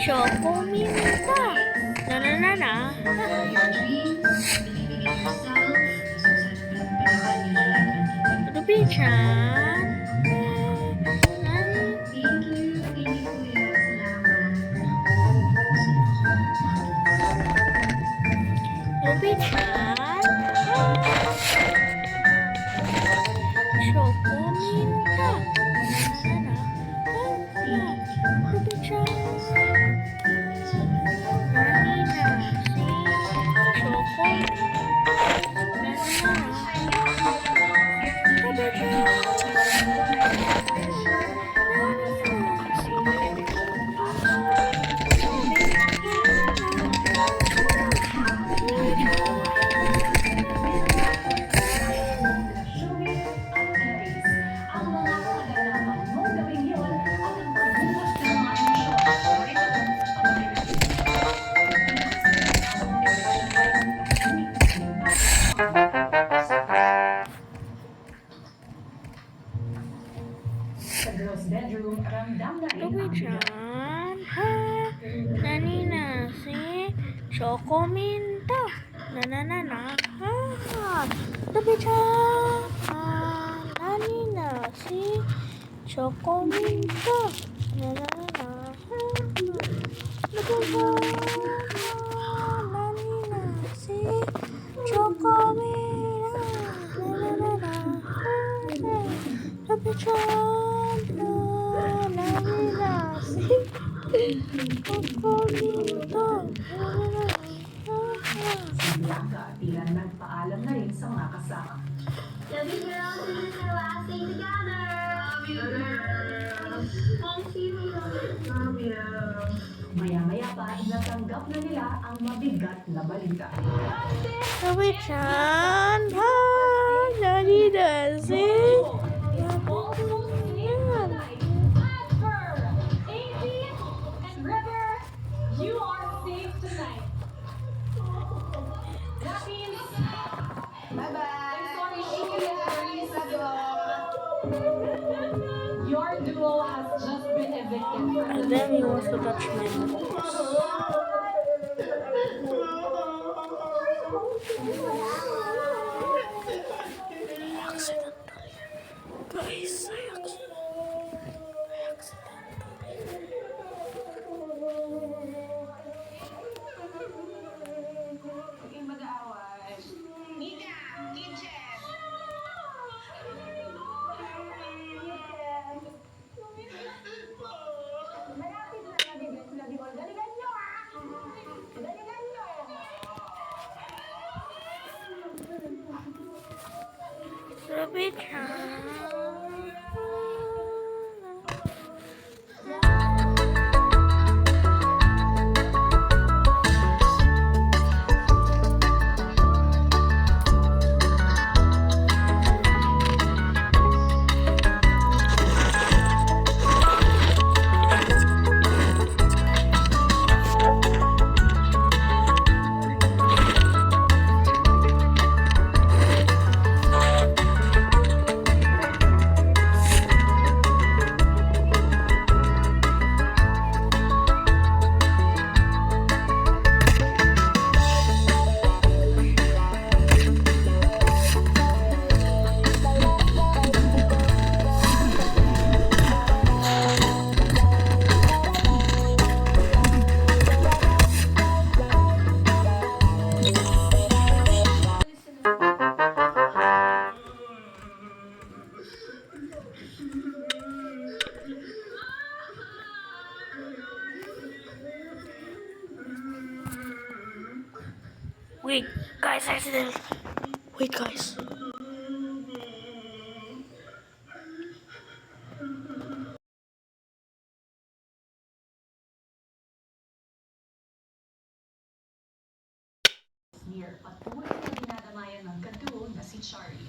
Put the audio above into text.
Chocominta. Na na na na. Ruby-chan. Ruby-chan. Chocominta. Na na na. Ruby-chan. Nani na si Choco. Na na na. Ruby-chan. Ruby-chan, ha, nani na si Chocominta. Na na na na, ha, Ruby-chan, ha, nani na si Chocominta. Na na na na, ha, Ruby-chan, ha, nani na si Chocominta. Na na na na, ha, Ruby-chan. Si Bianca tila nagpaalam na rin sa mga kasama. Love you girls, this is our last day together. Love you girls. Love you. Love you. Maya-maya pa, natanggap na nila ang mabigat na balita. Ruby-chan, ha, nani na si You are safe tonight. That means bye-bye. Your duo has just been evicted. And then he wants to touch my nose. Guys, I Huwag mag-aaway. Nika, kitchen. Malapit na nabibig sila di ba? Galingan nyo ah! Galingan nyo! Ruby-chan. Wait, guys, accident. Wait, guys. Near patuloy na dinadamayan ng katuo na si Charlie.